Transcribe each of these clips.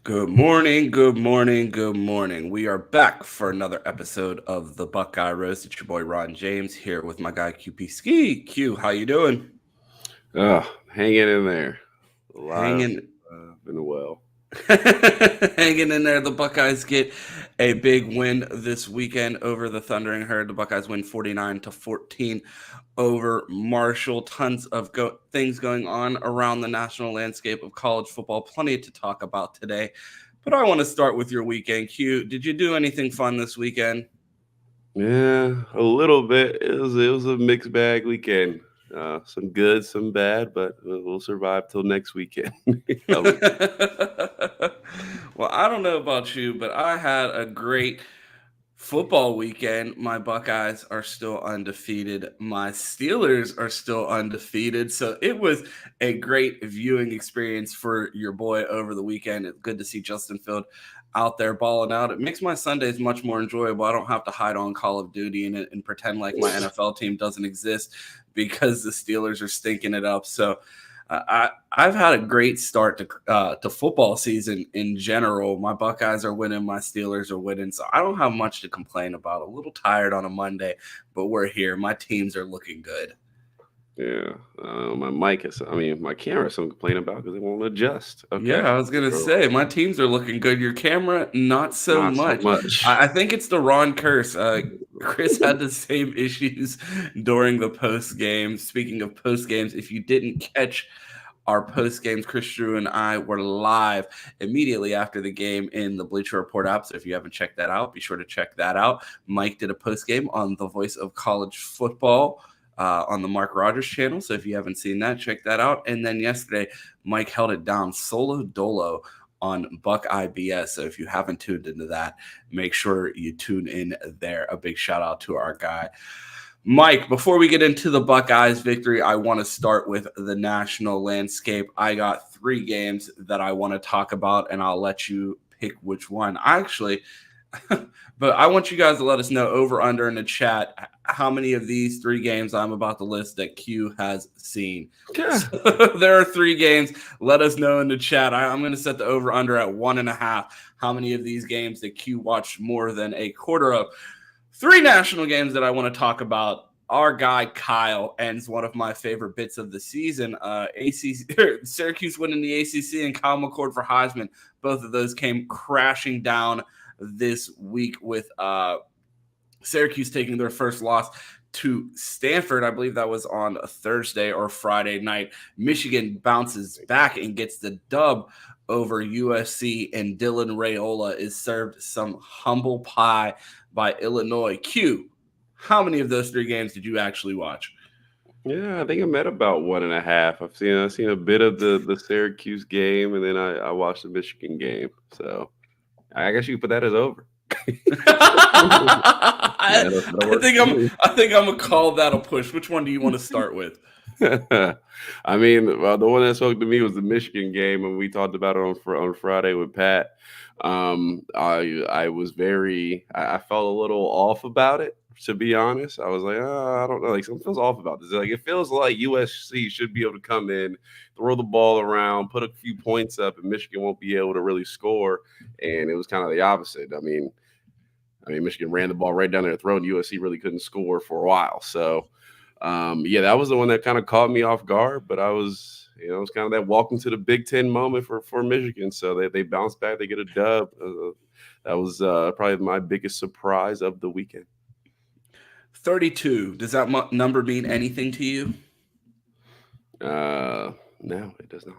Good morning, good morning, good morning. We are back for another episode of the Buckeye Roast. It's your boy Ron James here with my guy QP Ski. Q, how you doing? Hanging in there. Alive Hanging and well. hanging in there. The Buckeyes get a big win this weekend over the Thundering Herd. The Buckeyes win 49-14 over Marshall. Tons of things going on around the national landscape of college football. Plenty to talk about today. But I want to start with your weekend. Q, did you do anything fun this weekend? Yeah, a little bit. It was a mixed bag weekend. Some good, some bad, but we'll survive till next weekend. How about Well, I don't know about you, but I had a great football weekend. My Buckeyes are still undefeated. My Steelers are still undefeated. So it was a great viewing experience for your boy over the weekend. It's good to see Justin Field out there balling out. It makes my Sundays much more enjoyable. I don't have to hide on Call of Duty and pretend like my NFL team doesn't exist because the Steelers are stinking it up. So I've had a great start to football season in general. My Buckeyes are winning, my Steelers are winning, so I don't have much to complain about. A little tired on a Monday, but we're here. My teams are looking good. yeah, my my camera has some complain about because it won't adjust. Yeah, Okay, I was gonna so say my teams are looking good. Your camera, not so not so much. much. I think it's the Ron curse. Chris had the same issues during the post game. Speaking of post games, if you didn't catch our post games, Chris Drew and I were live immediately after the game in the Bleacher Report app. So if you haven't checked that out, be sure to check that out. Mike did a post game on the Voice of College Football. On the Mark Rogers channel. So if you haven't seen that, check that out. And then yesterday, Mike held it down solo dolo on Buck IBS. So if you haven't tuned into that, make sure you tune in there. A big shout out to our guy. Mike, before we get into the Buckeyes victory, I want to start with the national landscape. I got three games that I want to talk about, and I'll let you pick which one. Actually, but I want you guys to let us know over under in the chat how many of these three games I'm about to list that Q has seen. Yeah. So there are three games. Let us know in the chat. I'm going to set the over under at 1.5. How many of these games that Q watched more than a quarter of? Three national games that I want to talk about. Our guy Kyle ends one of my favorite bits of the season. Syracuse winning the ACC and Kyle McCord for Heisman. Both of those came crashing down this week with Syracuse taking their first loss to Stanford. I believe that was on a Thursday or Friday night. Michigan bounces back and gets the dub over USC, and Dylan Raiola is served some humble pie by Illinois. Q, how many of those three games did you actually watch? Yeah, I think I'm at about 1.5. I've seen a bit of the Syracuse game, and then I watched the Michigan game. So I guess you could put that as over. I, That'll I work think for I'm me. I think I'm gonna call that a push. Which one do you want to start with? I mean, well, the one that spoke to me was the Michigan game, and we talked about it on Friday with Pat. I was I felt a little off about it, to be honest. I was like, I don't know, like something feels off about this. Like it feels like USC should be able to come in, throw the ball around, put a few points up, and Michigan won't be able to really score. And it was kind of the opposite. I mean, Michigan ran the ball right down their throat, and USC really couldn't score for a while. So, yeah, that was the one that kind of caught me off guard. But it was kind of that walk into the Big Ten moment for Michigan. So they bounce back, they get a dub. That was probably my biggest surprise of the weekend. 32. Does that number mean anything to you? No, it does not.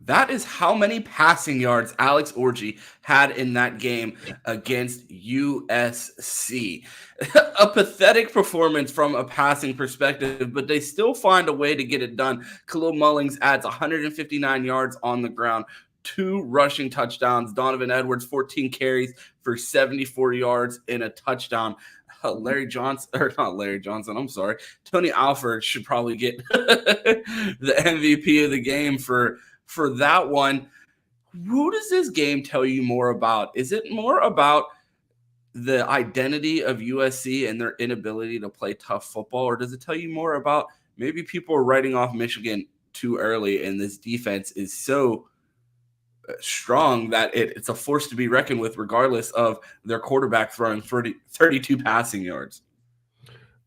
That is how many passing yards Alex Orji had in that game against USC. A pathetic performance from a passing perspective, but they still find a way to get it done. Khalil Mullings adds 159 yards on the ground, two rushing touchdowns. Donovan Edwards, 14 carries for 74 yards and a touchdown. Larry Johnson, or not Larry Johnson, I'm sorry. Tony Alford should probably get the MVP of the game for that one. Who does this game tell you more about? Is it more about the identity of USC and their inability to play tough football, or does it tell you more about maybe people are writing off Michigan too early and this defense is so strong that it's a force to be reckoned with, regardless of their quarterback throwing 32 passing yards.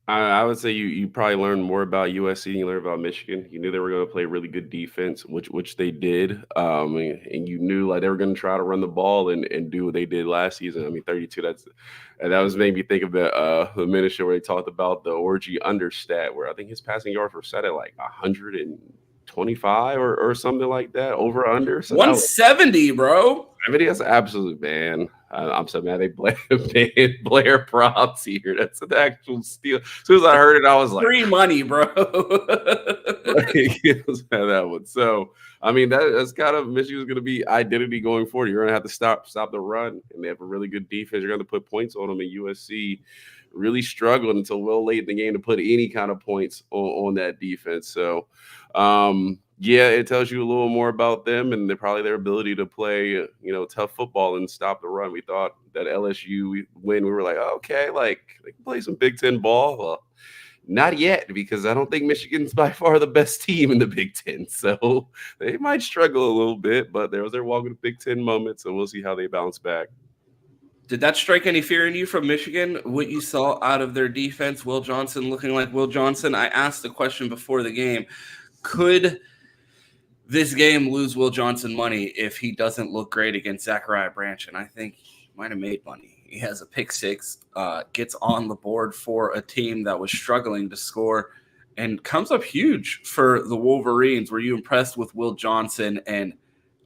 I would say you probably learned more about USC than you learned about Michigan. You knew they were going to play really good defense, which they did, and you knew like they were going to try to run the ball and do what they did last season. I mean, 32. That was made me think of the minister where they talked about the orgy understat, where I think his passing yards were set at like 125 or something like that, over under. So that was 170, bro. I mean, that's absolute man. I'm so mad they banned Blair props here. That's an actual steal. As soon as I heard it, I was like, free money, bro. that one. So, I mean, that's kind of Michigan's going to be identity going forward. You're going to have to stop the run, and they have a really good defense. You're going to put points on them. And USC really struggled until well late in the game to put any kind of points on that defense. So, yeah, it tells you a little more about them and their ability to play, tough football and stop the run. We thought that LSU win. We were like, oh, okay, like they can play some Big Ten ball. Well, not yet, because I don't think Michigan's by far the best team in the Big Ten. So they might struggle a little bit, but there was their welcome to Big Ten moment. So we'll see how they bounce back. Did that strike any fear in you from Michigan? What you saw out of their defense, Will Johnson looking like Will Johnson? I asked the question before the game, could this game lose Will Johnson money if he doesn't look great against Zachariah Branch? And I think he might have made money. He has a pick six, gets on the board for a team that was struggling to score, and comes up huge for the Wolverines. Were you impressed with Will Johnson, and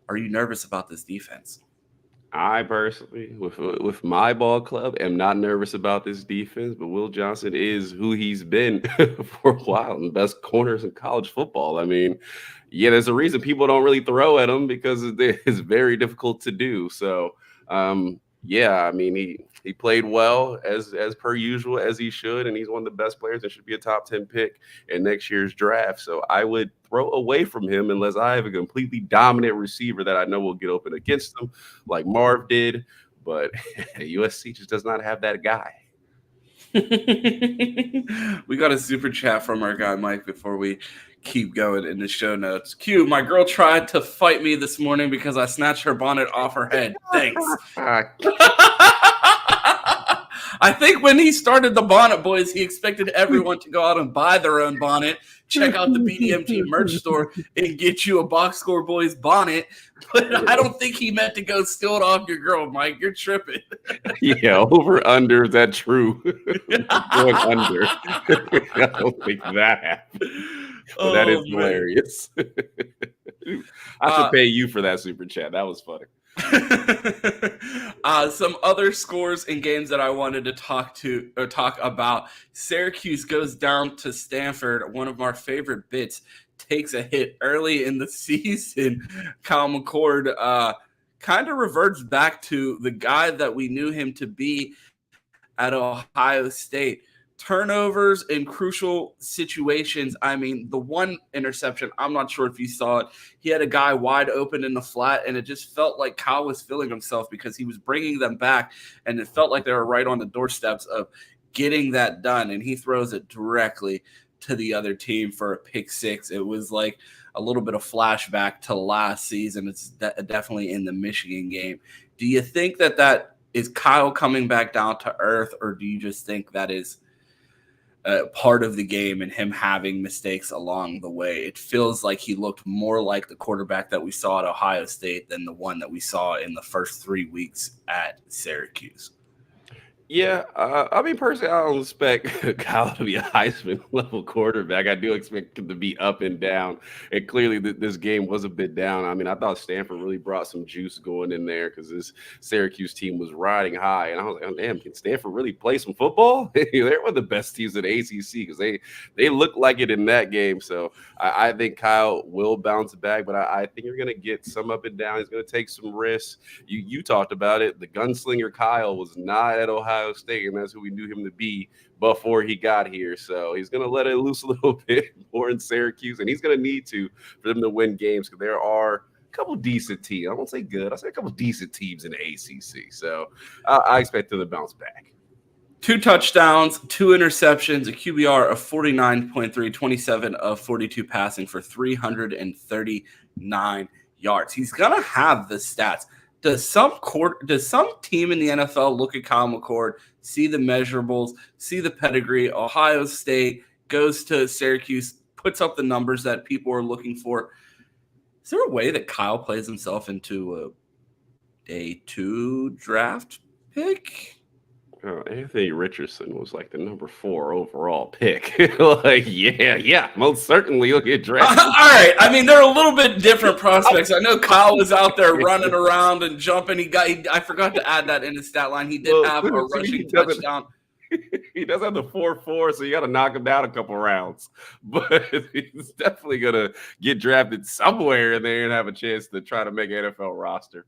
are you nervous about this defense? I personally, with my ball club, am not nervous about this defense, but Will Johnson is who he's been for a while, and the best corners in college football. I mean, yeah, there's a reason people don't really throw at him, because it's very difficult to do. So, yeah, I mean, he played well as per usual, as he should, and he's one of the best players and should be a top 10 pick in next year's draft. So I would throw away from him unless I have a completely dominant receiver that I know will get open against him, like Marv did. But USC just does not have that guy. We got a super chat from our guy Mike before we keep going in the show notes. Q, my girl tried to fight me this morning because I snatched her bonnet off her head. Thanks. I think when he started the Bonnet Boys, he expected everyone to go out and buy their own bonnet, check out the BDMG merch store, and get you a Box Score Boys bonnet. But I don't think he meant to go steal it off your girl, Mike. You're tripping. Yeah, over under, is that true? Going under. I don't think that happened. But that is hilarious. I should pay you for that super chat. That was funny. Some other scores in games that I wanted to talk about. Syracuse goes down to Stanford. One of our favorite bits takes a hit early in the season. Kyle McCord kind of reverts back to the guy that we knew him to be at Ohio State. Turnovers in crucial situations. I mean, the one interception, I'm not sure if you saw it. He had a guy wide open in the flat, and it just felt like Kyle was feeling himself because he was bringing them back, and it felt like they were right on the doorsteps of getting that done, and he throws it directly to the other team for a pick six. It was like a little bit of flashback to last season. It's definitely in the Michigan game. Do you think that is Kyle coming back down to earth, or do you just think that is part of the game and him having mistakes along the way? It feels like he looked more like the quarterback that we saw at Ohio State than the one that we saw in the first 3 weeks at Syracuse. Yeah, I mean, personally, I don't expect Kyle to be a Heisman level quarterback. I do expect him to be up and down. And clearly, this game was a bit down. I mean, I thought Stanford really brought some juice going in there because this Syracuse team was riding high. And I was like, oh, damn, can Stanford really play some football? They're one of the best teams in the ACC because they look like it in that game. So I think Kyle will bounce back, but I think you're going to get some up and down. He's going to take some risks. You talked about it. The gunslinger Kyle was not at Ohio State, and that's who we knew him to be before he got here. So he's going to let it loose a little bit more in Syracuse, and he's going to need to for them to win games because there are a couple decent teams. I won't say good. I'll say a couple decent teams in the ACC. So I expect them to bounce back. 2 touchdowns, 2 interceptions, a QBR of 49.3, 27 of 42 passing for 339 yards. He's gonna have the stats. Does some team in the NFL look at Kyle McCord, see the measurables, see the pedigree? Ohio State goes to Syracuse, puts up the numbers that people are looking for. Is there a way that Kyle plays himself into a day 2 draft pick? Anthony Richardson was like the number 4 overall pick. Yeah, most certainly he'll get drafted. All right. I mean, they're a little bit different prospects. I know Kyle was out there running around and jumping. I forgot to add that in his stat line. He did have a rushing touchdown. He does have the 4.4, so you got to knock him down a couple rounds. But he's definitely going to get drafted somewhere in there and have a chance to try to make an NFL roster.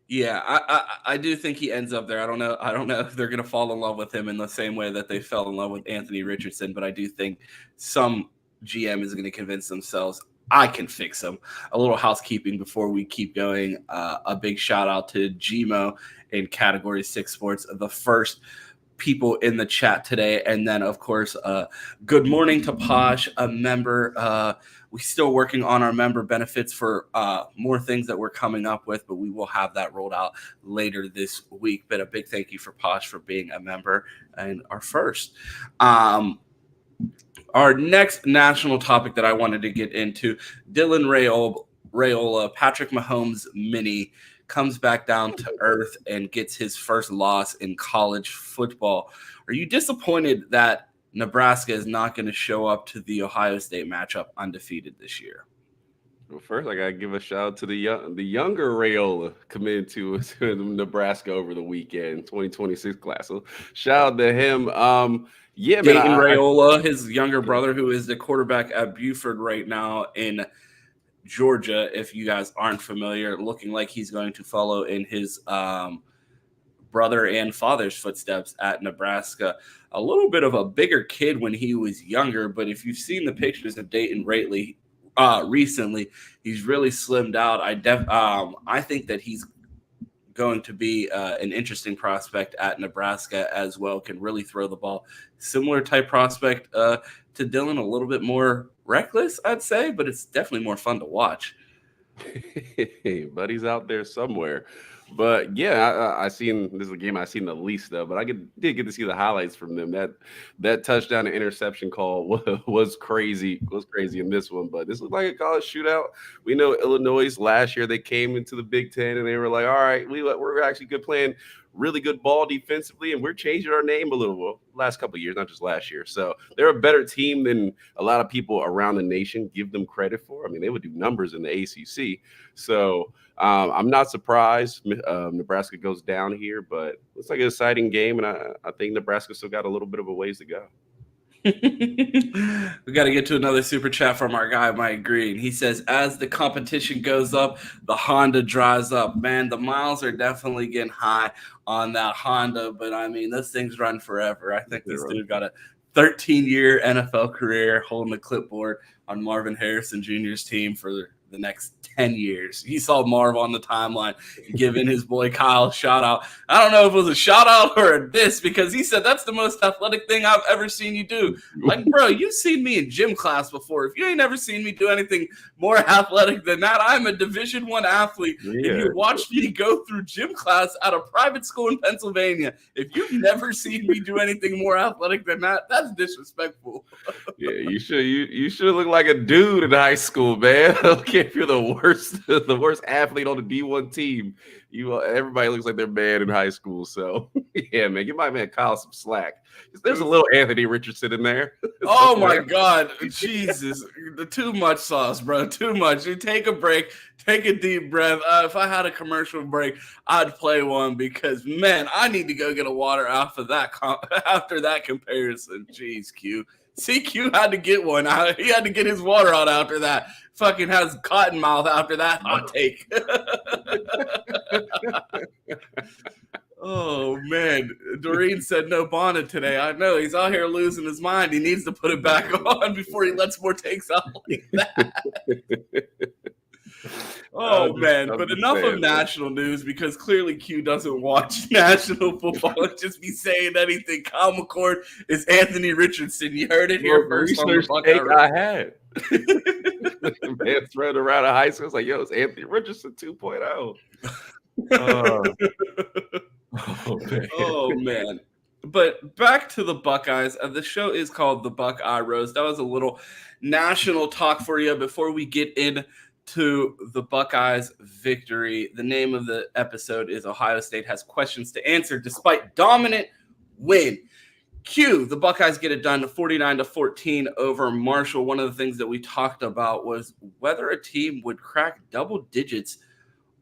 Yeah, I do think he ends up there. I don't know if they're going to fall in love with him in the same way that they fell in love with Anthony Richardson, but I do think some GM is going to convince themselves, I can fix him. A little housekeeping before we keep going. A big shout out to Gmo in Category 6 Sports, the first people in the chat today. And then, of course, good morning to Posh, a member. We're still working on our member benefits for more things that we're coming up with, but we will have that rolled out later this week. But a big thank you for Posh for being a member and our first. Our next national topic that I wanted to get into, Dylan Raiola, Patrick Mahomes mini, comes back down to earth and gets his first loss in college football. Are you disappointed that Nebraska is not going to show up to the Ohio State matchup undefeated this year? Well, first, I got to give a shout out to the younger Raiola committed to Nebraska over the weekend, 2026 class. So shout out to him. Yeah, Dayton Raiola, his younger brother, who is the quarterback at Buford right now in Georgia, if you guys aren't familiar, looking like he's going to follow in his brother and father's footsteps at Nebraska. A little bit of a bigger kid when he was younger, but if you've seen the pictures of Dayton recently, he's really slimmed out. I think that he's going to be an interesting prospect at Nebraska as well. Can really throw the ball. Similar type prospect to Dylan, a little bit more reckless, I'd say, but it's definitely more fun to watch. Buddy's out there somewhere. But yeah, this is a game I've seen the least of, but I did get to see the highlights from them. That touchdown and interception call was crazy in this one, but this looked like a college shootout. We know Illinois last year, they came into the Big Ten and they were like, all right, we're actually good playing really good ball defensively, and we're changing our name a little last couple of years, not just last year. So they're a better team than a lot of people around the nation give them credit for. I mean, they would do numbers in the ACC. So I'm not surprised Nebraska goes down here, but it's like an exciting game, and I think Nebraska still got a little bit of a ways to go. We got to get to another super chat from our guy, Mike Green. He says, as the competition goes up, the Honda dries up. Man, the miles are definitely getting high on that Honda, but I mean, those things run forever. I think this dude got a 13-year NFL career holding the clipboard on Marvin Harrison Jr.'s team for the next 10 years. You saw Marv on the timeline giving his boy Kyle a shout out. I don't know if it was a shout out or a diss, because he said that's the most athletic thing I've ever seen you do. Like, bro, you've seen me in gym class before. If you ain't never seen me do anything more athletic than that, I'm a Division I athlete. Yeah. And you watched me go through gym class at a private school in Pennsylvania. If you've never seen me do anything more athletic than that, that's disrespectful. Yeah, you should look like a dude in high school, man. Okay, if you're the worst athlete on the D1 team, everybody looks like they're bad in high school. So yeah, man, give my man Kyle some slack. There's a little Anthony Richardson in there. Oh my God, Jesus, too much sauce, bro. Too much. You take a break, take a deep breath. If I had a commercial break, I'd play one, because man, I need to go get a water after that comparison. Jeez, Q. CQ had to get one out. He had to get his water out after that. Fucking has cotton mouth after that hot take. Oh, man. Doreen said no bonnet today. I know. He's out here losing his mind. He needs to put it back on before he lets more takes out like that. Oh man, I'm but just enough of saying, man. national news because clearly Q doesn't watch national football and just be saying anything. Kyle McCord is Anthony Richardson. You heard it here Well, the first on the research Buckeye take Roast. I had. Man thread around in high school. It's like, yo, it's Anthony Richardson 2.0. Oh man. Oh man. But back to the Buckeyes. The show is called the Buckeye Roast. That was a little national talk for you before we get into the Buckeyes victory. The name of the episode is Ohio State has questions to answer despite dominant win. Q, the Buckeyes get it done 49-14 over Marshall. One of the things that we talked about was whether a team would crack double digits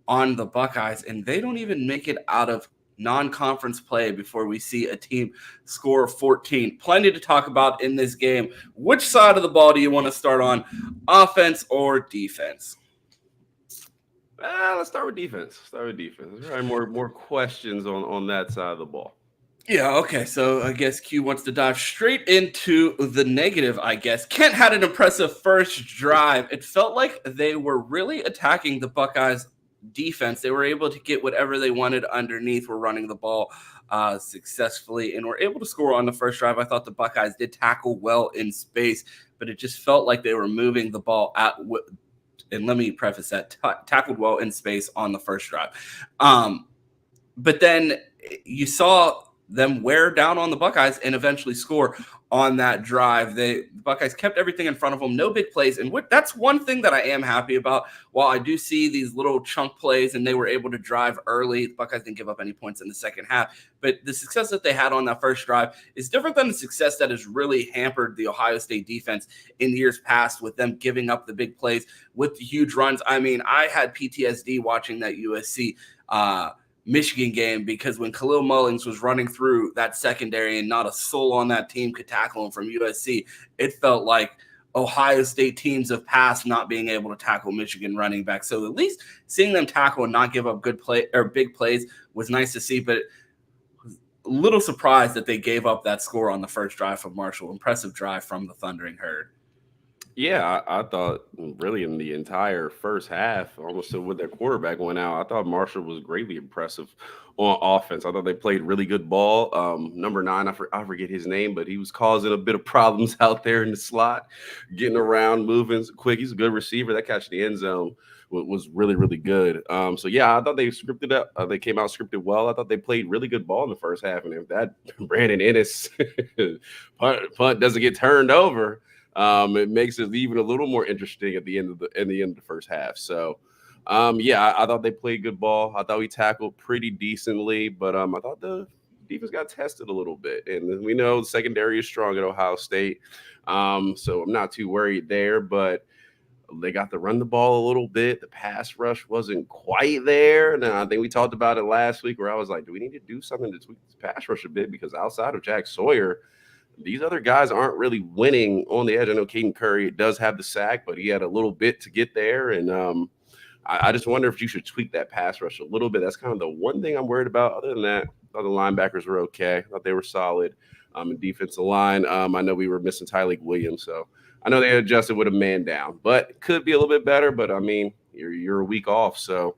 on the Buckeyes, and they don't even make it out of non-conference play before we see a team score 14. Plenty to talk about in this game. Which side of the ball do you want to start on, offense or defense? Let's start with defense. There's probably more questions on that side of the ball. Yeah, okay. So I guess Q wants to dive straight into the negative, I guess. Kent had an impressive first drive. It felt like they were really attacking the Buckeyes defense. They were able to get whatever they wanted underneath. Were running the ball successfully and were able to score on the first drive. I thought the Buckeyes did tackle well in space, but it just felt like they were moving the ball and let me preface that, tackled well in space on the first drive. But then you saw them wear down on the Buckeyes and eventually score on that drive. The Buckeyes kept everything in front of them, no big plays. And that's one thing that I am happy about. While I do see these little chunk plays and they were able to drive early, the Buckeyes didn't give up any points in the second half. But the success that they had on that first drive is different than the success that has really hampered the Ohio State defense in years past with them giving up the big plays with the huge runs. I mean, I had PTSD watching that USC Michigan game because when Khalil Mullings was running through that secondary and not a soul on that team could tackle him from USC, it felt like Ohio State teams of past not being able to tackle Michigan running back. So at least seeing them tackle and not give up good play or big plays was nice to see, but a little surprised that they gave up that score on the first drive from Marshall. Impressive drive from the Thundering Herd. Yeah, I thought really in the entire first half, almost with their quarterback went out, I thought Marshall was greatly impressive on offense. I thought they played really good ball. Number 9, I forget his name, but he was causing a bit of problems out there in the slot, getting around, moving quick. He's a good receiver. That catch in the end zone was really, really good. So yeah, I thought they scripted up. They came out scripted well. I thought they played really good ball in the first half. And if that Brandon Ennis punt doesn't get turned over, it makes it even a little more interesting at the end of the first half. So, yeah, I thought they played good ball. I thought we tackled pretty decently, but I thought the defense got tested a little bit, and we know the secondary is strong at Ohio State. So I'm not too worried there, but they got to run the ball a little bit. The pass rush wasn't quite there. And I think we talked about it last week where I was like, do we need to do something to tweak this pass rush a bit? Because outside of Jack Sawyer, these other guys aren't really winning on the edge. I know Caden Curry does have the sack, but he had a little bit to get there. And I just wonder if you should tweak that pass rush a little bit. That's kind of the one thing I'm worried about. Other than that, I thought the linebackers were okay. I thought they were solid. And defensive line, I know we were missing Tyleik Williams, so I know they adjusted with a man down, but it could be a little bit better. But I mean, you're a week off, so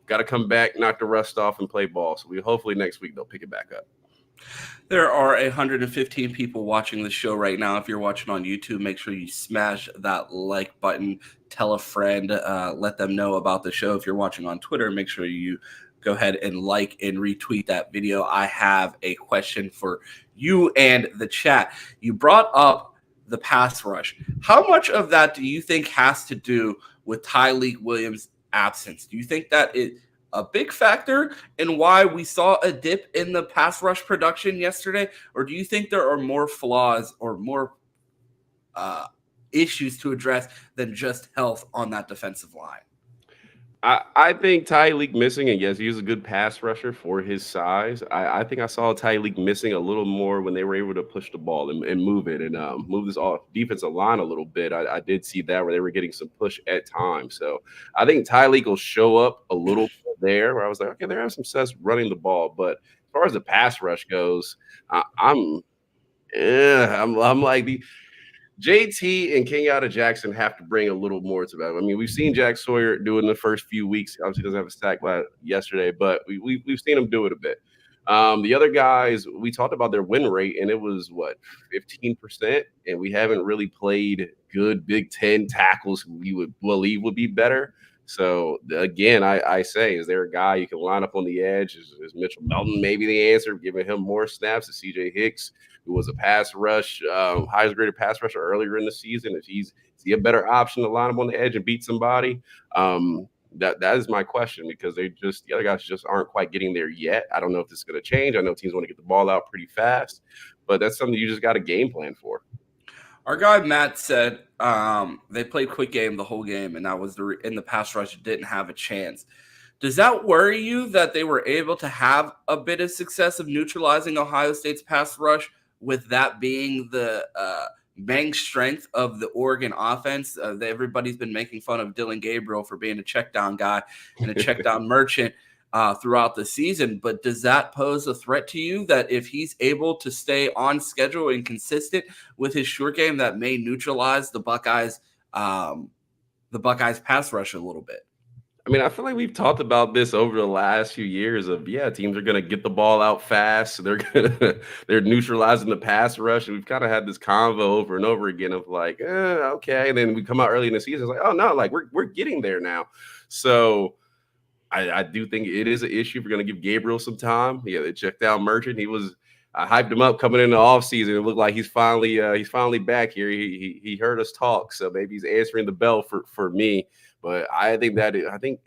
got to come back, knock the rust off, and play ball. So hopefully next week they'll pick it back up. There are 115 people watching the show right now. If you're watching on YouTube, make sure you smash that like button. Tell a friend. Let them know about the show. If you're watching on Twitter, make sure you go ahead and like and retweet that video. I have a question for you and the chat. You brought up the pass rush. How much of that do you think has to do with Tyleik Williams' absence? Do you think that it a big factor in why we saw a dip in the pass rush production yesterday? Or do you think there are more flaws or more issues to address than just health on that defensive line? I think Tyleik missing, and yes, he's a good pass rusher for his size. I think I saw Tyleik missing a little more when they were able to push the ball and move it and move this defensive line a little bit. I did see that where they were getting some push at times. So I think Tyleik will show up a little bit there where I was like, okay, they're having some success running the ball. But as far as the pass rush goes, I'm like JT and Kenyatta Jackson have to bring a little more to that. I mean, we've seen Jack Sawyer do it in the first few weeks. Obviously, doesn't have a sack yesterday, but we've seen him do it a bit. The other guys, we talked about their win rate, and it was what 15%, and we haven't really played good Big Ten tackles who we would believe would be better. So again, I say, is there a guy you can line up on the edge? Is Mitchell Melton maybe the answer? Giving him more snaps? Is CJ Hicks, who was a pass rush, highest graded pass rusher earlier in the season? If is he a better option to line him on the edge and beat somebody? That is my question, because the other guys just aren't quite getting there yet. I don't know if this is going to change. I know teams want to get the ball out pretty fast, but that's something you just got a game plan for. Our guy Matt said they played quick game the whole game, and that was in the pass rush didn't have a chance. Does that worry you that they were able to have a bit of success of neutralizing Ohio State's pass rush, with that being the main strength of the Oregon offense? Everybody's been making fun of Dylan Gabriel for being a check down guy and a check down merchant throughout the season. But does that pose a threat to you, that if he's able to stay on schedule and consistent with his short game, that may neutralize the Buckeyes pass rush a little bit? I mean, I feel like we've talked about this over the last few years of, teams are going to get the ball out fast. They're neutralizing the pass rush. And we've kind of had this convo over and over again of like, okay. And then we come out early in the season. It's like, oh no, like we're getting there now. So I do think it is an issue. We're going to give Gabriel some time. Yeah, they checked out Merchant. I hyped him up coming in the offseason. It looked like he's finally back here. He heard us talk, so maybe he's answering the bell for me. But I think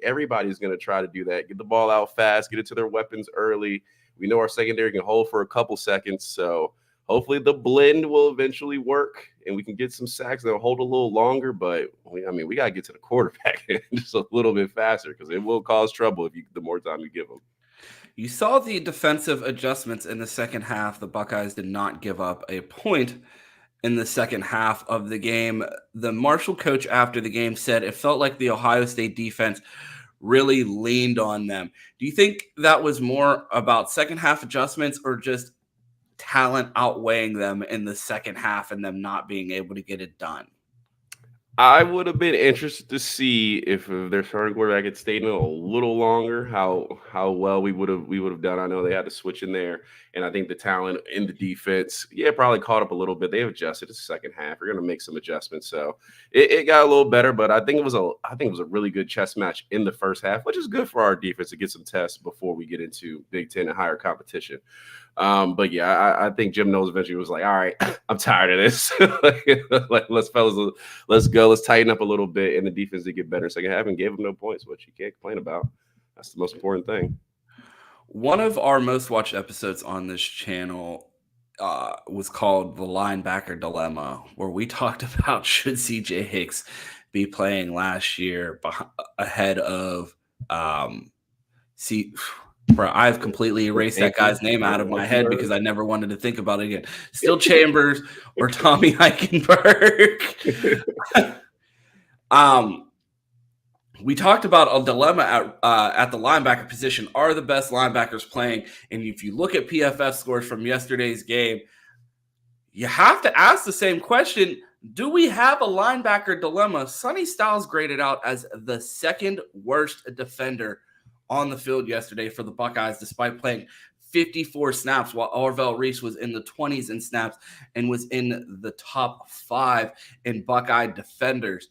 everybody's going to try to do that. Get the ball out fast, get it to their weapons early. We know our secondary can hold for a couple seconds, so hopefully the blend will eventually work and we can get some sacks that'll hold a little longer. But we got to get to the quarterback just a little bit faster, because it will cause trouble the more time you give them. You saw the defensive adjustments in the second half. The Buckeyes did not give up a point in the second half of the game. The Marshall coach after the game said it felt like the Ohio State defense really leaned on them. Do you think that was more about second half adjustments, or just talent outweighing them in the second half and them not being able to get it done? I would have been interested to see if their starting quarterback had stayed in a little longer, how well we would have done. I know they had to switch in there, and I think the talent in the defense, probably caught up a little bit. They've adjusted the second half. We're going to make some adjustments, so it got a little better. But I think it was a really good chess match in the first half, which is good for our defense to get some tests before we get into Big Ten and higher competition. But I think Jim Knowles eventually was like, all right, I'm tired of this. Let's go. Let's tighten up a little bit. And the defense did get better second half and gave them no points, which you can't complain about. That's the most important thing. One of our most watched episodes on this channel was called The Linebacker Dilemma, where we talked about should CJ Hicks be playing last year ahead of Bro, I've completely erased that guy's name out of my head because I never wanted to think about it again. Still Chambers or Tommy Eichenberg. We talked about a dilemma at the linebacker position. Are the best linebackers playing? And if you look at PFF scores from yesterday's game, you have to ask the same question. Do we have a linebacker dilemma? Sonny Styles graded out as the second worst defender on the field yesterday for the Buckeyes, despite playing 54 snaps, while Orville Reese was in the 20s in snaps and was in the top 5 in Buckeye defenders.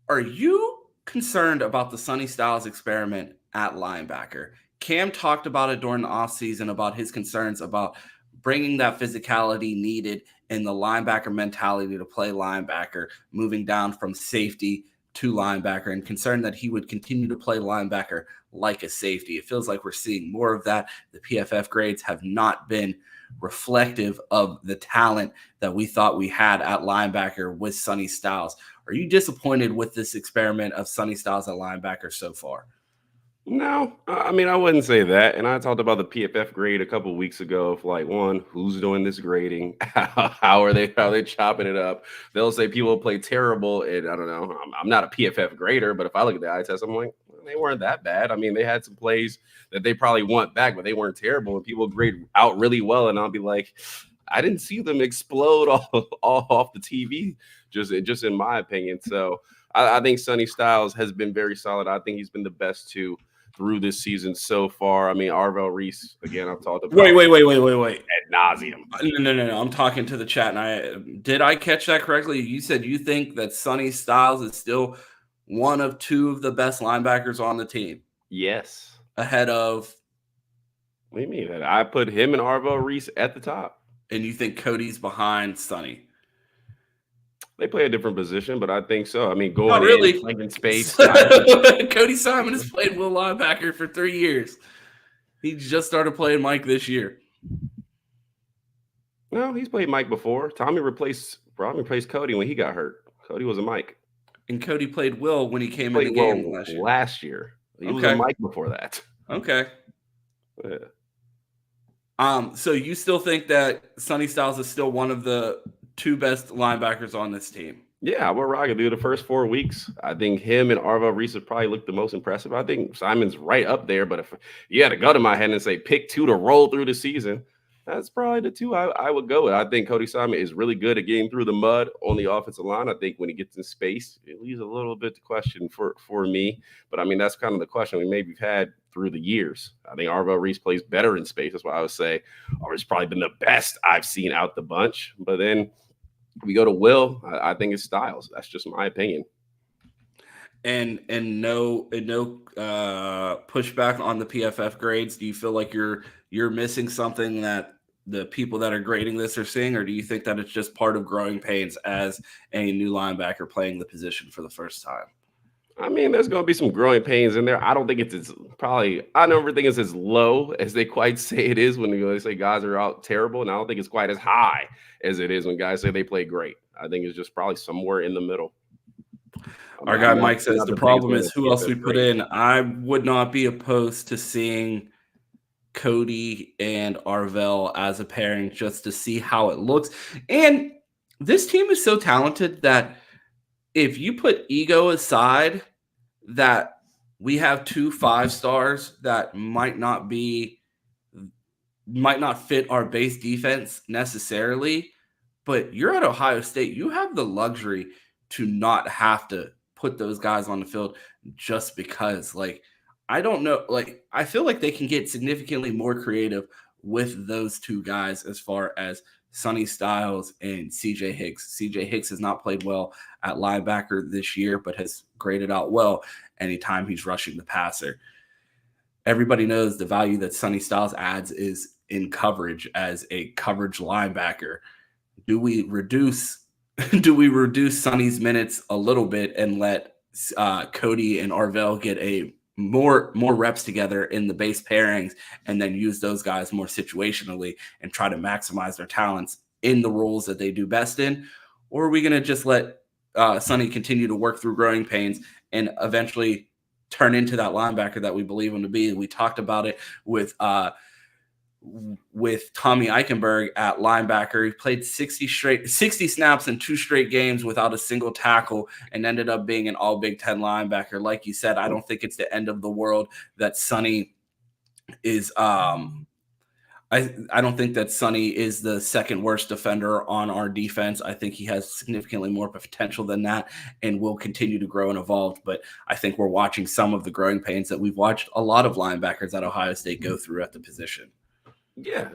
Are you concerned about the Sonny Styles experiment at linebacker? Cam talked about it during the offseason, about his concerns about bringing that physicality needed in the linebacker mentality to play linebacker, moving down from safety to linebacker, and concerned that he would continue to play linebacker like a safety. It feels like we're seeing more of that. The PFF grades have not been reflective of the talent that we thought we had at linebacker with Sonny Styles. Are you disappointed with this experiment of Sonny Styles at linebacker so far? No, I wouldn't say that. And I talked about the PFF grade a couple of weeks ago of like, one, who's doing this grading? How are they chopping it up? They'll say people play terrible. And I don't know, I'm not a PFF grader, but if I look at the eye test, I'm like, well, they weren't that bad. I mean, they had some plays that they probably want back, but they weren't terrible. And people grade out really well. And I'll be like, I didn't see them explode all off the TV, just in my opinion. So I think Sonny Styles has been very solid. I think he's been the best two through this season so far. I mean, Arvell Reese, again, I've talked about Wait. ad nauseum. No. I'm talking to the chat, and did I catch that correctly? You said you think that Sonny Styles is still one of two of the best linebackers on the team, Yes. ahead of. What do you mean? I put him and Arvell Reese at the top. And you think Cody's behind Sonny? They play a different position, but I think so. I mean, Not going really. in, playing in space. Cody Simon has played will linebacker for 3 years. He just started playing Mike this year. No, he's played Mike before. Tommy replaced Cody when he got hurt. Cody was a Mike. And Cody played Will when he came in the game last year. He was a Mike before that. Okay. Yeah. So you still think that Sonny Styles is still one of the two best linebackers on this team? Yeah, we're rocking, dude. The first 4 weeks, I think him and Arvell Reese have probably looked the most impressive. I think Simon's right up there, but if you had a gun in my head and say pick two to roll through the season, that's probably the two I would go with. I think Cody Simon is really good at getting through the mud on the offensive line. I think when he gets in space, it leaves a little bit to question for me. But I mean, that's kind of the question we maybe had through the years. I think Arvell Reese plays better in space. That's why I would say Arvell's probably been the best I've seen out the bunch. But then we go to Will. I think it's Styles. That's just my opinion. And no pushback on the PFF grades. Do you feel like you're missing something that the people that are grading this are seeing, or do you think that it's just part of growing pains as a new linebacker playing the position for the first time? I mean, there's going to be some growing pains in there. I don't think it's I never think it's as low as they quite say it is when they say guys are out terrible. And I don't think it's quite as high as it is when guys say they play great. I think it's just probably somewhere in the middle. Our guy Mike says the problem is who else we put in. I would not be opposed to seeing Cody and Arvell as a pairing just to see how it looks. And this team is so talented that if you put ego aside, that we have 2 5-stars that might not fit our base defense necessarily, but you're at Ohio State. You have the luxury to not have to put those guys on the field just because, I don't know. I feel like they can get significantly more creative with those two guys as far as Sonny Styles and CJ Hicks. CJ Hicks has not played well at linebacker this year, but has graded out well anytime he's rushing the passer. Everybody knows the value that Sonny Styles adds is in coverage as a coverage linebacker. Do we reduce Sonny's minutes a little bit and let Cody and Arvell get a more reps together in the base pairings, and then use those guys more situationally and try to maximize their talents in the roles that they do best in? Or are we going to just let Sonny continue to work through growing pains and eventually turn into that linebacker that we believe him to be? We talked about it with Tommy Eichenberg at linebacker. He played 60 snaps in 2 straight games without a single tackle and ended up being an all Big Ten linebacker. Like you said, I don't think it's the end of the world that Sonny is I don't think that Sonny is the second worst defender on our defense. I think he has significantly more potential than that and will continue to grow and evolve. But I think we're watching some of the growing pains that we've watched a lot of linebackers at Ohio State go through at the position. Yeah,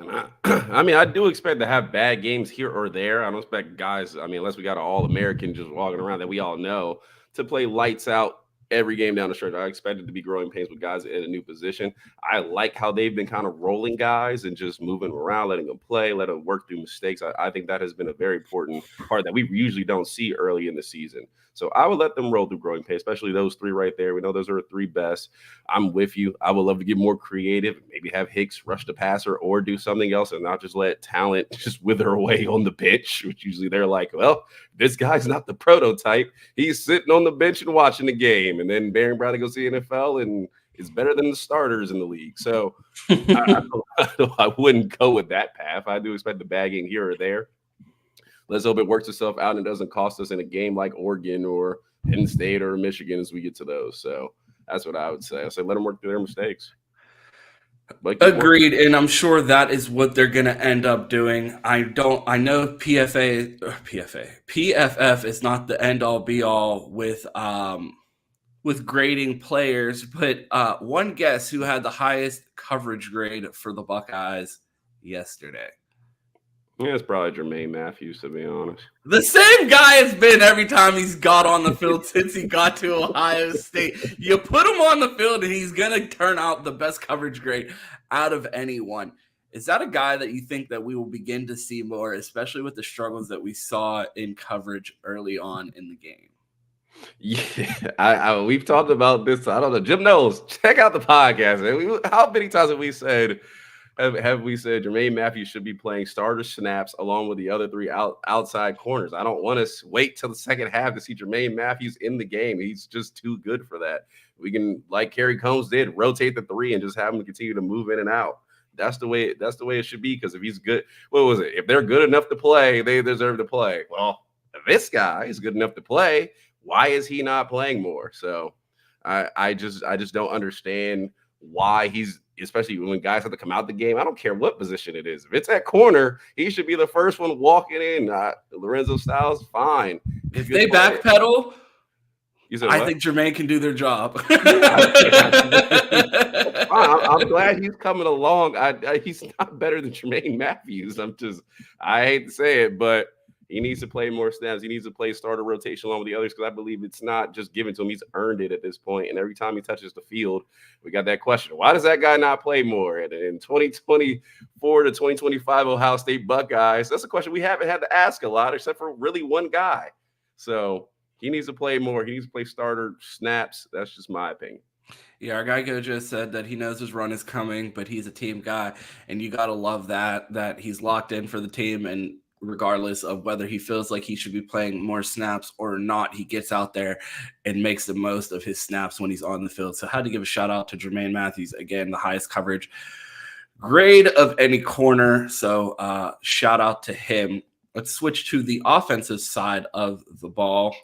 I mean, I do expect to have bad games here or there. I don't expect guys, unless we got an All-American just walking around that we all know, to play lights out every game down the stretch. I expect it to be growing pains with guys in a new position. I like how they've been kind of rolling guys and just moving around, letting them play, let them work through mistakes. I think that has been a very important part that we usually don't see early in the season. So I would let them roll through growing pains, especially those 3 right there. We know those are the 3 best. I'm with you. I would love to get more creative, maybe have Hicks rush the passer or do something else and not just let talent just wither away on the bench, which usually they're like, well, this guy's not the prototype. He's sitting on the bench and watching the game. And then Baron Bradley goes to the NFL and is better than the starters in the league. So I wouldn't go with that path. I do expect the bad game here or there. Let's hope it works itself out and it doesn't cost us in a game like Oregon or Penn State or Michigan as we get to those. So that's what I would say. I say let them work through their mistakes. But keep working. Agreed, and I'm sure that is what they're going to end up doing. I know PFF is not the end all be all with grading players, but one guess who had the highest coverage grade for the Buckeyes yesterday. Yeah, it's probably Jermaine Matthews, to be honest. The same guy has been every time he's got on the field since he got to Ohio State. You put him on the field and he's going to turn out the best coverage grade out of anyone. Is that a guy that you think that we will begin to see more, especially with the struggles that we saw in coverage early on in the game? Yeah, we've talked about this. I don't know. Jim knows. Check out the podcast. How many times have we said Jermaine Matthews should be playing starter snaps along with the other three outside corners? I don't want to wait till the second half to see Jermaine Matthews in the game. He's just too good for that. We can, like Kerry Combs did, rotate the three and just have him continue to move in and out. That's the way it should be. Because if he's good, what was it? If they're good enough to play, they deserve to play. Well, this guy is good enough to play. Why is he not playing more? So I just don't understand why he's, especially when guys have to come out the game. I don't care what position it is. If it's at corner, he should be the first one walking in. Lorenzo Styles, fine. If they backpedal, I think Jermaine can do their job. I'm glad he's coming along. He's not better than Jermaine Matthews. I hate to say it, but he needs to play more snaps. He needs to play starter rotation along with the others because I believe it's not just given to him. He's earned it at this point. And every time he touches the field, we got that question. Why does that guy not play more? And in 2024 to 2025 Ohio State Buckeyes, that's a question we haven't had to ask a lot except for really one guy. So he needs to play more. He needs to play starter snaps. That's just my opinion. Yeah, our guy Gojo said that he knows his run is coming, but he's a team guy. And you got to love that he's locked in for the team. And regardless of whether he feels like he should be playing more snaps or not, he gets out there and makes the most of his snaps when he's on the field. So I had to give a shout out to Jermaine Matthews. Again, the highest coverage grade of any corner. So shout out to him. Let's switch to the offensive side of the ball.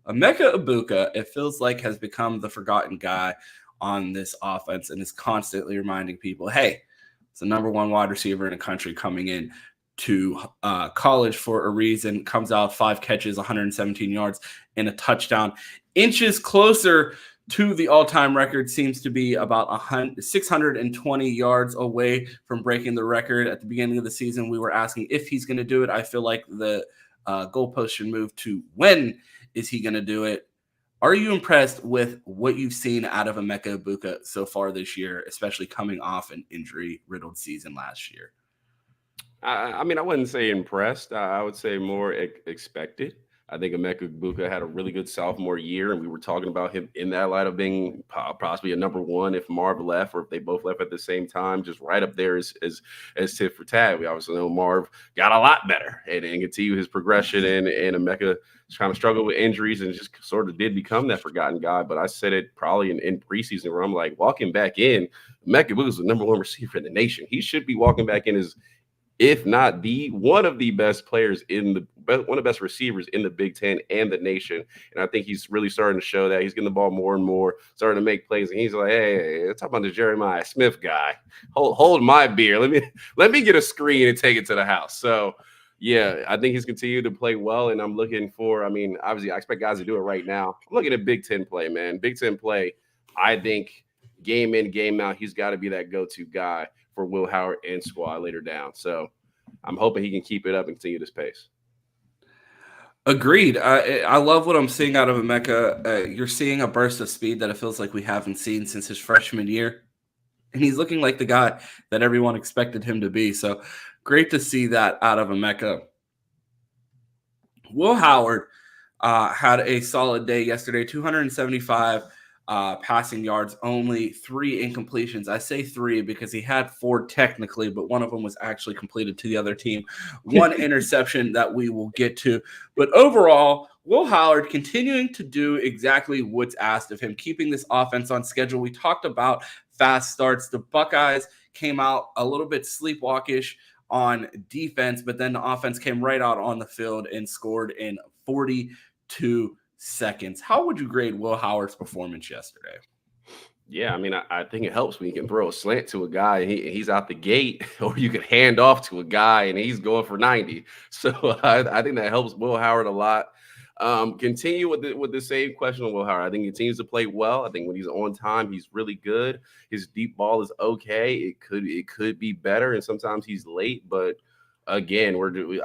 Emeka Egbuka, it feels like, has become the forgotten guy on this offense and is constantly reminding people, hey, it's the number one wide receiver in the country coming in to college for a reason. Comes out 5 catches, 117 yards, and a touchdown. Inches closer to the all-time record, seems to be about 620 yards away from breaking the record. At the beginning of the season, we were asking if he's going to do it. I feel like the goalpost should move to when is he going to do it. Are you impressed with what you've seen out of Emeka Egbuka so far this year, especially coming off an injury-riddled season last year? I mean, I wouldn't say impressed. I would say more expected. I think Emeka Egbuka had a really good sophomore year, and we were talking about him in that light of being possibly a number one if Marv left or if they both left at the same time, just right up there as tit for tat. We obviously know Marv got a lot better and continue his progression, and Emeka kind of struggled with injuries and just sort of did become that forgotten guy. But I said it probably in preseason where I'm like, walking back in, Emeka Egbuka is the number one receiver in the nation. He should be walking back in as, if not one of the best players one of the best receivers in the Big Ten and the nation. And I think he's really starting to show that. He's getting the ball more and more, starting to make plays. And he's like, hey, talk about the Jeremiah Smith guy. Hold my beer. Let me get a screen and take it to the house. So yeah, I think he's continued to play well. And I'm looking for, I mean, obviously I expect guys to do it right now. I'm looking at Big Ten play, man. Big Ten play, I think game in, game out, he's got to be that go-to guy for Will Howard and squad later down. So I'm hoping he can keep it up and continue this pace. Agreed. I love what I'm seeing out of Emeka. You're seeing a burst of speed that it feels like we haven't seen since his freshman year. And he's looking like the guy that everyone expected him to be. So great to see that out of Emeka. Will Howard had a solid day yesterday, 275 passing yards, only 3 incompletions. I say 3 because he had 4 technically, but one of them was actually completed to the other team. 1 interception that we will get to. But overall, Will Howard continuing to do exactly what's asked of him, keeping this offense on schedule. We talked about fast starts. The Buckeyes came out a little bit sleepwalkish on defense, but then the offense came right out on the field and scored in 42 seconds. How would you grade Will Howard's performance yesterday? Yeah, I mean, I think it helps when you can throw a slant to a guy and he's out the gate, or you can hand off to a guy and he's going for 90. So I think that helps Will Howard a lot. Continue with the same question on Will Howard. I think he continues to play well. I think when he's on time, he's really good. His deep ball is okay. It could be better, and sometimes he's late. But again,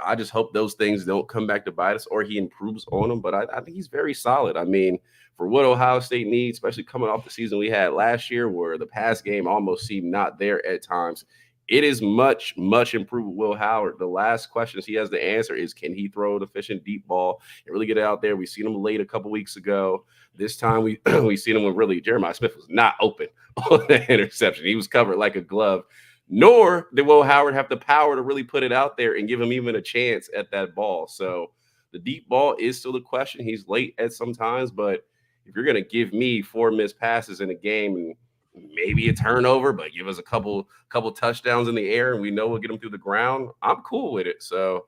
I just hope those things don't come back to bite us, or he improves on them. But I think he's very solid. I mean, for what Ohio State needs, especially coming off the season we had last year, where the pass game almost seemed not there at times. It is much, much improved with Will Howard. The last questions he has to answer is, can he throw an efficient deep ball and really get it out there? We've seen him late a couple weeks ago. This time we seen him when really Jeremiah Smith was not open on the interception. He was covered like a glove. Nor did Will Howard have the power to really put it out there and give him even a chance at that ball. So the deep ball is still the question. He's late at some times, but if you're going to give me 4 missed passes in a game and maybe a turnover, but give us a couple touchdowns in the air and we know we'll get them through the ground, I'm cool with it. So,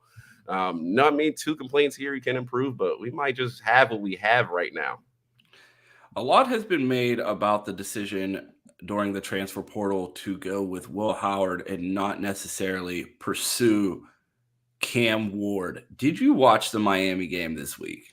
no, I mean, 2 complaints here, he can improve, but we might just have what we have right now. A lot has been made about the decision during the transfer portal to go with Will Howard and not necessarily pursue Cam Ward. Did you watch the Miami game this week?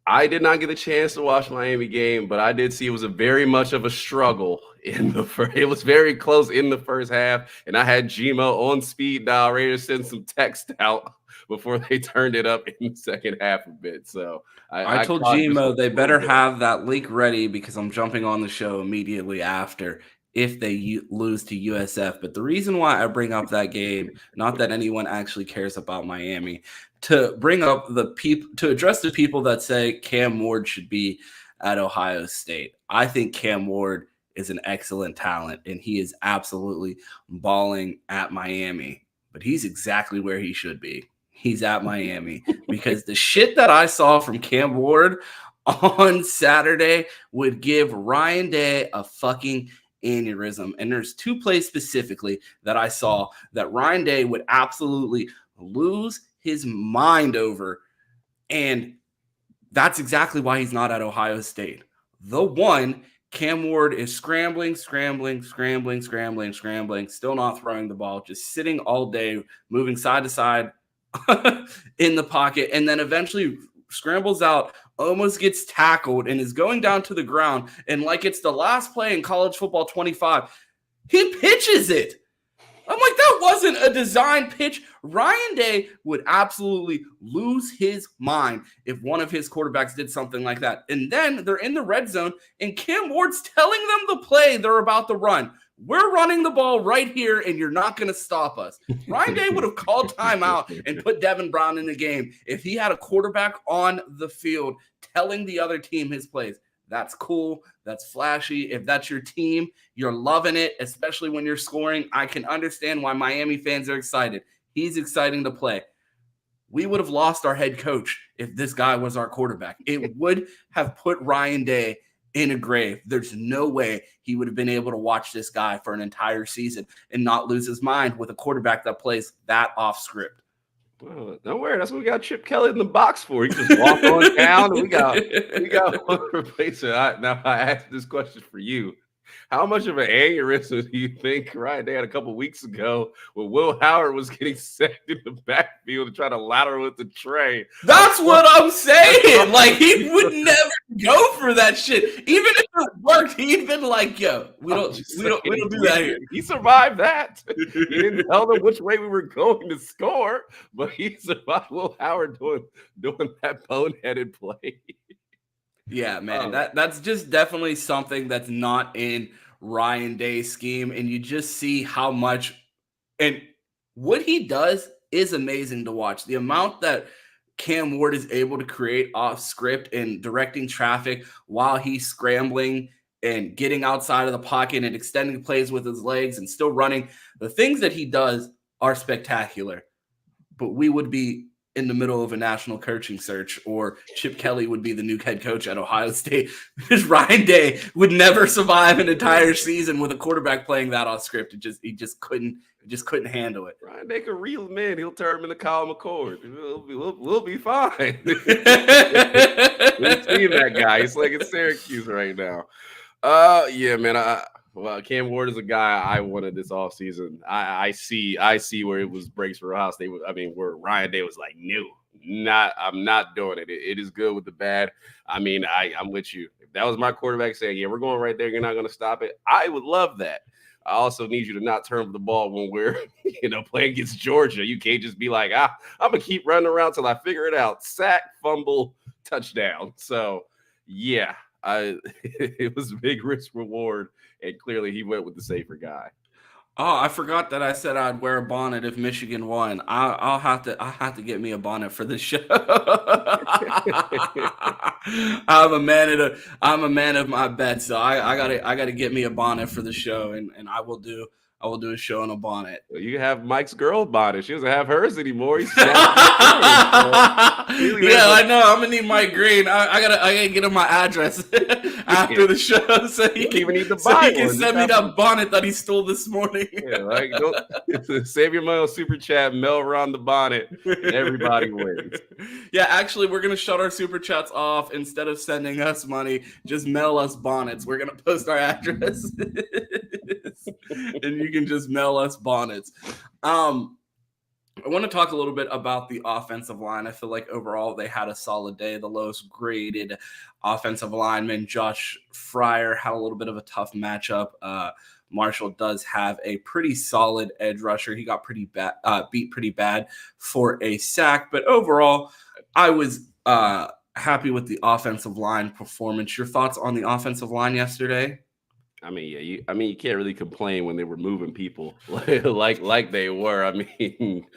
I did not get a chance to watch Miami game, but I did see it was a very much of a struggle in the first. It was very close in the first half, and I had Gmo on speed dial, ready to send some text out before they turned it up in the second half a bit. So I told Gmo they better have that link ready because I'm jumping on the show immediately after if they lose to USF. But the reason why I bring up that game, not that anyone actually cares about Miami, to bring up the people, to address the people that say Cam Ward should be at Ohio State. I think Cam Ward is an excellent talent, and he is absolutely balling at Miami. But he's exactly where he should be. He's at Miami because the shit that I saw from Cam Ward on Saturday would give Ryan Day a fucking aneurysm. And there's 2 plays specifically that I saw that Ryan Day would absolutely lose his mind over. And that's exactly why he's not at Ohio State. The one, Cam Ward is scrambling, still not throwing the ball, just sitting all day, moving side to side in the pocket, and then eventually scrambles out, almost gets tackled, and is going down to the ground. And like it's the last play in college football 25, he pitches it. I'm like, that wasn't a design pitch. Ryan Day would absolutely lose his mind if one of his quarterbacks did something like that. And then they're in the red zone, and Cam Ward's telling them the play they're about to run. We're running the ball right here, and you're not going to stop us. Ryan Day would have called timeout and put Devin Brown in the game if he had a quarterback on the field telling the other team his plays. That's cool. That's flashy. If that's your team, you're loving it, especially when you're scoring. I can understand why Miami fans are excited. He's exciting to play. We would have lost our head coach if this guy was our quarterback. It would have put Ryan Day in a grave. There's no way he would have been able to watch this guy for an entire season and not lose his mind with a quarterback that plays that off script. Well, don't worry. That's what we got Chip Kelly in the box for. He just walk on down, and we got one replacement. Now I asked this question for you. How much of an aneurysm do you think Ryan Day had a couple weeks ago when Will Howard was getting sacked in the backfield to try to lateral with the tray? That's what I'm saying. Like, he would never go for that shit. Even if it worked, he'd been like, yo, we don't do that here. He survived that. He didn't tell them which way we were going to score, but he survived Will Howard doing that boneheaded play. Yeah, man, that's just definitely something that's not in Ryan Day's scheme, and you just see how much and what he does is amazing to watch. The amount that Cam Ward is able to create off script and directing traffic while he's scrambling and getting outside of the pocket and extending plays with his legs and still running. The things that he does are spectacular, but we would be in the middle of a national coaching search, or Chip Kelly would be the new head coach at Ohio State, because Ryan Day would never survive an entire season with a quarterback playing that off script. He just couldn't handle it. Ryan Day could reel him in. He'll turn him into Kyle McCord. We'll be fine. We've seen that guy. He's like in Syracuse right now. Yeah, man. Well, Cam Ward is a guy I wanted this offseason. I see where it was breaks for Ohio State. I mean, where Ryan Day was like, no, I'm not doing it. It is good with the bad. I mean, I'm with you. If that was my quarterback saying, yeah, we're going right there, you're not going to stop it, I would love that. I also need you to not turn the ball when we're, playing against Georgia. You can't just be like, I'm gonna keep running around till I figure it out. Sack, fumble, touchdown. So, yeah, it was a big risk reward, and clearly he went with the safer guy. Oh, I forgot that I said I'd wear a bonnet if Michigan won. I'll have to get me a bonnet for the show. I'm a man of my bets, so I gotta get me a bonnet for the show, and I will do a show in a bonnet. You have Mike's girl bonnet. She doesn't have hers anymore. He's Yeah, I I know. I'm gonna need Mike Green. I gotta get him my address after the show, so he don't even need to so buy he can one. send me that bonnet that he stole this morning. Yeah, like save your money on super chat, mail around the bonnet, and everybody wins. Yeah, actually, we're gonna shut our super chats off. Instead of sending us money, just mail us bonnets. We're gonna post our address, and you can just mail us bonnets. I want to talk a little bit about the offensive line. I feel like overall they had a solid day. The lowest graded offensive lineman, Josh Fryer, had a little bit of a tough matchup. Marshall does have a pretty solid edge rusher. He got beat pretty bad for a sack, but overall, I was happy with the offensive line performance. Your thoughts on the offensive line yesterday? I mean, yeah, you can't really complain when they were moving people like they were. I mean,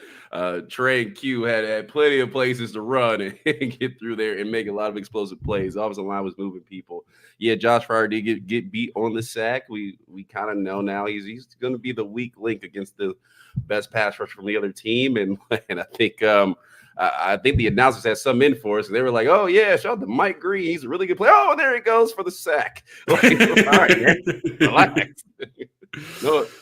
Trey and Q had plenty of places to run and get through there and make a lot of explosive plays. The offensive line was moving people. Yeah, Josh Fryer did get beat on the sack. We kind of know now he's going to be the weak link against the best pass rush from the other team, and I think the announcers had some in for us. They were like, "Oh yeah, shout out to Mike Green. He's a really good player. Oh, there he goes for the sack." Like, all right, man, relax.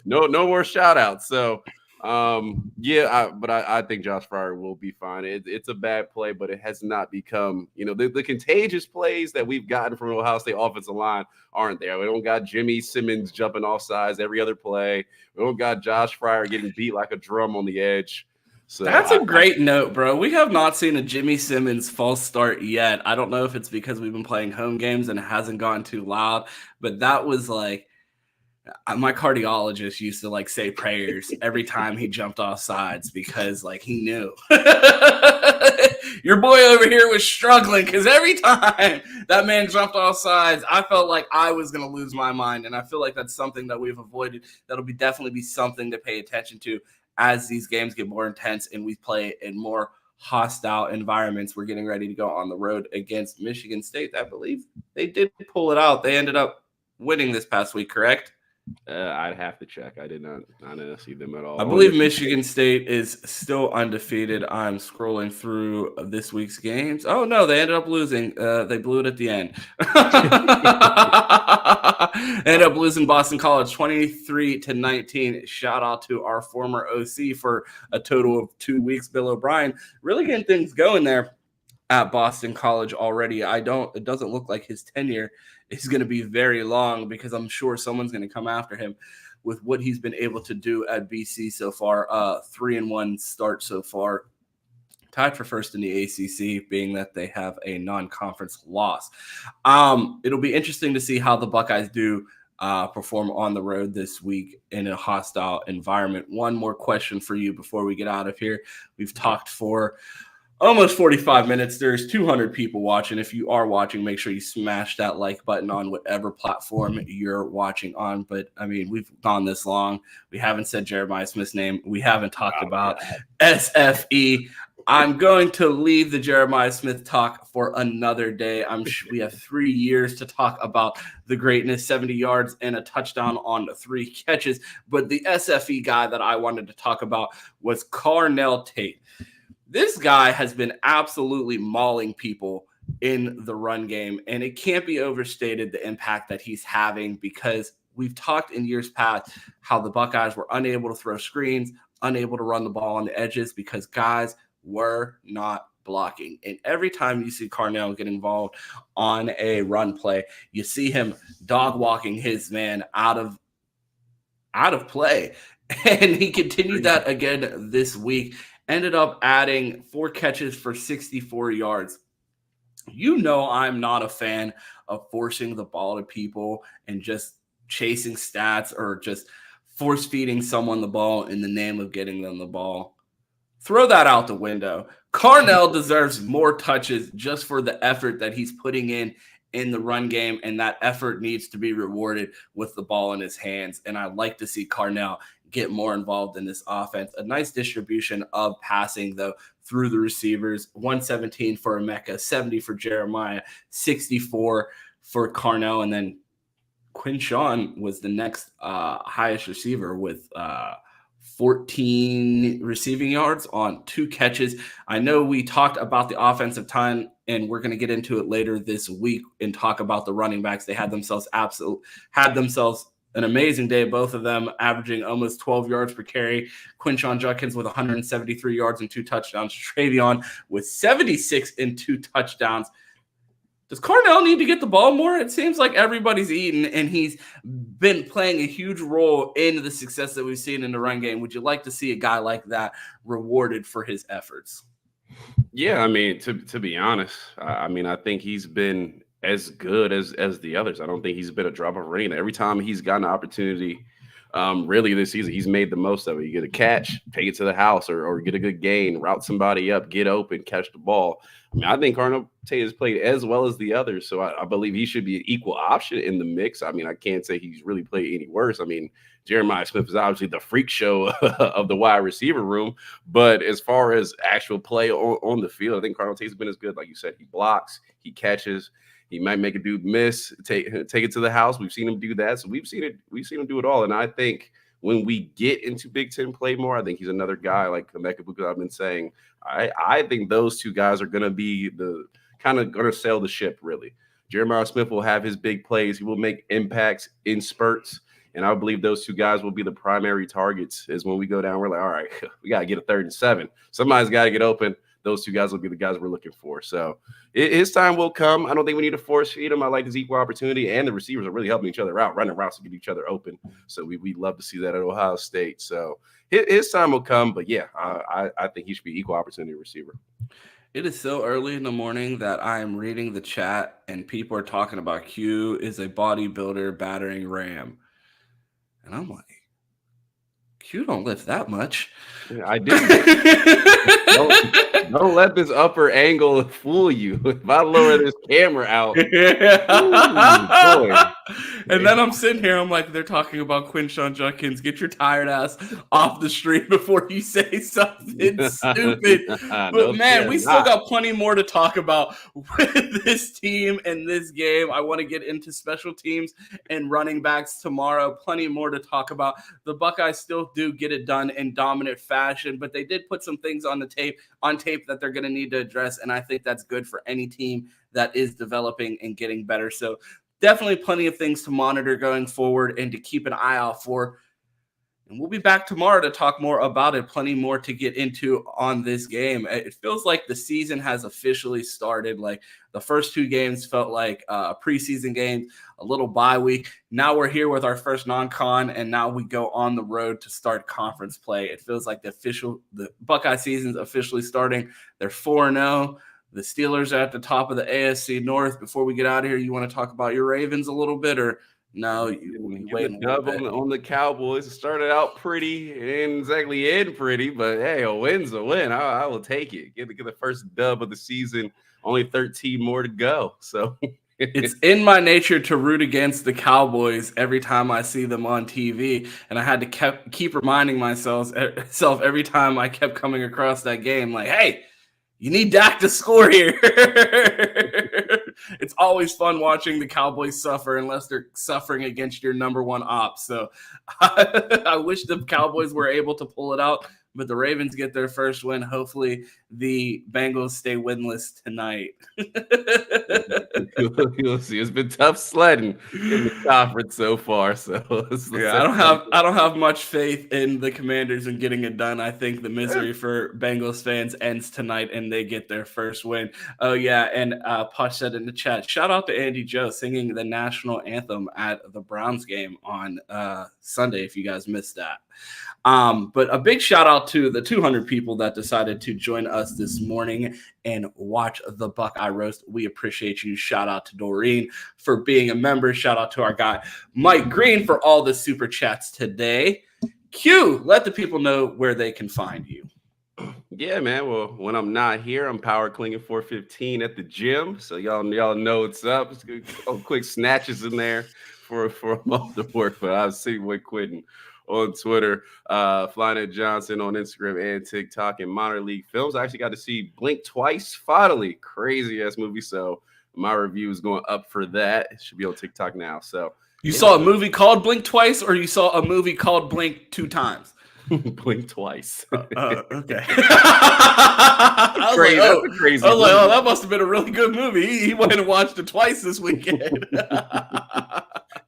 No more shout outs. So, but I think Josh Fryer will be fine. It's a bad play, but it has not become, the contagious plays that we've gotten from Ohio State offensive line aren't there. We don't got Jimmy Simmons jumping off sides every other play. We don't got Josh Fryer getting beat like a drum on the edge. So that's a great note, bro. We have not seen a Jimmy Simmons false start yet. I don't know if it's because we've been playing home games and it hasn't gone too loud, but that was like my cardiologist used to like say prayers every time he jumped off sides because like he knew your boy over here was struggling because every time that man jumped off sides, I felt like I was going to lose my mind. And I feel like that's something that we've avoided. That'll definitely be something to pay attention to as these games get more intense and we play in more hostile environments. We're getting ready to go on the road against Michigan State. I believe they did pull it out. They ended up winning this past week, correct? I'd have to check. I did not see them at all. I believe Michigan State is still undefeated. I'm scrolling through this week's games. Oh no, they ended up losing. They blew it at the end. Ended up losing Boston College 23-19. Shout out to our former OC for a total of 2 weeks. Bill O'Brien really getting things going there at Boston College already. It doesn't look like his tenure is going to be very long because I'm sure someone's going to come after him with what he's been able to do at BC so far. 3-1 start so far. Tied for first in the ACC, being that they have a non-conference loss. It'll be interesting to see how the Buckeyes do perform on the road this week in a hostile environment. One more question for you before we get out of here. We've talked for almost 45 minutes. There's 200 people watching. If you are watching, make sure you smash that like button on whatever platform you're watching on. But, I mean, we've gone this long. We haven't said Jeremiah Smith's name. We haven't talked about SFE. I'm going to leave the Jeremiah Smith talk for another day. I'm sure we have 3 years to talk about the greatness, 70 yards and a touchdown on 3 catches. But the SFE guy that I wanted to talk about was Carnell Tate. This guy has been absolutely mauling people in the run game, and it can't be overstated the impact that he's having because we've talked in years past how the Buckeyes were unable to throw screens, unable to run the ball on the edges because guys were not blocking. And every time you see Carnell get involved on a run play, you see him dog walking his man out of play. And he continued that again this week. Ended up adding 4 catches for 64 yards. You know, I'm not a fan of forcing the ball to people and just chasing stats or just force feeding someone the ball in the name of getting them the ball. Throw that out the window. Carnell deserves more touches just for the effort that he's putting in the run game, and that effort needs to be rewarded with the ball in his hands. And I'd like to see Carnell get more involved in this offense. A nice distribution of passing, though, through the receivers. 117 for Emeka, 70 for Jeremiah, 64 for Carnell, and then Quinshawn was the next highest receiver with 14 receiving yards on 2 catches. I know we talked about the offensive time, and we're going to get into it later this week and talk about the running backs. They had themselves an amazing day, both of them averaging almost 12 yards per carry. Quinshawn Judkins with 173 yards and 2 touchdowns. Travion with 76 and 2 touchdowns. Does Carnell need to get the ball more? It seems like everybody's eating, and he's been playing a huge role in the success that we've seen in the run game. Would you like to see a guy like that rewarded for his efforts? Yeah, I mean, to be honest, I mean, I think he's been as good as the others. I don't think he's been a drop of rain. Every time he's gotten an opportunity, really this season, he's made the most of it. You get a catch, take it to the house, or get a good gain, route somebody up, get open, catch the ball. I mean, I think Carnell Tate has played as well as the others, so I believe he should be an equal option in the mix. I mean, I can't say he's really played any worse. I mean, Jeremiah Smith is obviously the freak show of the wide receiver room, but as far as actual play on the field, I think Carnell Tate's been as good. Like you said, he blocks, he catches. He might make a dude miss, take it to the house. We've seen him do that. So we've seen him do it all. And I think when we get into Big Ten play more, I think he's another guy like Emeka, because I've been saying I think those two guys are going to be the kind of going to sail the ship, really. Jeremiah Smith will have his big plays. He will make impacts in spurts. And I believe those two guys will be the primary targets. Is when we go down, we're like, all right, we got to get a 3rd and 7. Somebody's got to get open. Those two guys will be the guys we're looking for. So his time will come. I don't think we need to force feed him. I like his equal opportunity, and the receivers are really helping each other out, running routes to get each other open. So we love to see that at Ohio State. So his time will come. But, yeah, I think he should be equal opportunity receiver. It is so early in the morning that I am reading the chat, and people are talking about Q is a bodybuilder battering Ram. And I'm like, Q don't lift that much. Yeah, I do. Don't let this upper angle fool you. If I lower this camera out, and then I'm sitting here, I'm like, they're talking about Quinshawn Judkins. Get your tired ass off the street before you say something stupid. But man, we still got plenty more to talk about with this team and this game. I want to get into special teams and running backs tomorrow. Plenty more to talk about. The Buckeyes still do get it done in dominant fashion, but they did put some things on tape that they're going to need to address, and I think that's good for any team that is developing and getting better. So definitely plenty of things to monitor going forward and to keep an eye out for. And we'll be back tomorrow to talk more about it. Plenty more to get into on this game. It feels like the season has officially started. Like the first 2 games felt like preseason games, a little bye week. Now we're here with our first non-con, and now we go on the road to start conference play. It feels like the Buckeye season's officially starting. They're 4-0. The Steelers are at the top of the AFC North. Before we get out of here, you want to talk about your Ravens a little bit, or no? You wait on the Cowboys. It started out pretty, and exactly end pretty, but hey, a win's a win. I will take it. Get the first dub of the season. Only 13 more to go. So it's in my nature to root against the Cowboys every time I see them on TV, and I had to keep reminding myself every time I kept coming across that game, like, hey, you need Dak to score here. It's always fun watching the Cowboys suffer unless they're suffering against your number one op. So I wish the Cowboys were able to pull it out. but the Ravens get their first win. Hopefully, the Bengals stay winless tonight. You'll see. It's been tough sledding in the conference so far. So Yeah, I don't have much faith in the Commanders in getting it done. I think the misery for Bengals fans ends tonight and they get their first win. Oh yeah, and Posh said in the chat, shout out to Andy Joe singing the national anthem at the Browns game on Sunday. If you guys missed that. But a big shout out to the 200 people that decided to join us this morning and watch the Buckeye Roast. We appreciate you. Shout out to Doreen for being a member. Shout out to our guy, Mike Green, for all the super chats today. Q, let the people know where they can find you. Yeah, man. Well, when I'm not here, I'm power clinging 415 at the gym. So y'all know what's up. It's good, quick snatches in there for a month of work. But I've seen Wick quitting on Twitter, Flying at Johnson on Instagram and TikTok, and Minor League Films. I actually got to see Blink twice, finally. Crazy ass movie. So my review is going up for that. It should be on TikTok now. So you saw a movie called Blink twice, or you saw a movie called Blink 2 times? Blink twice. Okay. Crazy. That's a crazy I was like, oh, that must have been a really good movie. He went and watched it twice this weekend.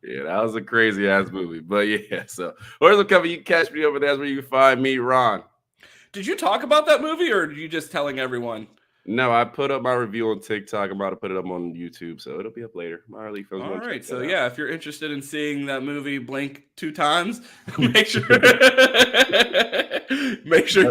Yeah, that was a crazy ass movie. But yeah, so where's the cover? You can catch me over there. That's where you can find me, Ron. Did you talk about that movie, or are you just telling everyone? No, I put up my review on TikTok. I'm about to put it up on YouTube, so it'll be up later. Minor League Films. All right, so yeah, if you're interested in seeing that movie Blink 2 times, make sure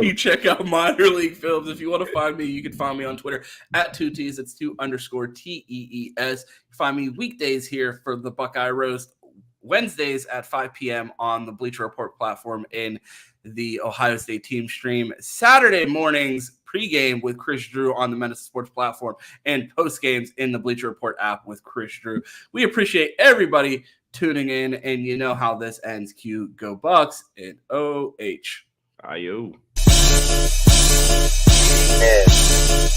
you check out Minor League Films. If you want to find me, you can find me on Twitter at 2Ts. It's 2_TEES. Find me weekdays here for the Buckeye Roast, Wednesdays at 5 p.m. on the Bleacher Report platform in the Ohio State team stream. Saturday mornings, pregame with Chris Drew on the Menace Sports platform, and post games in the Bleacher Report app with Chris Drew. We appreciate everybody tuning in, and you know how this ends. Q, go Bucks, and OH. Ayo. Yeah.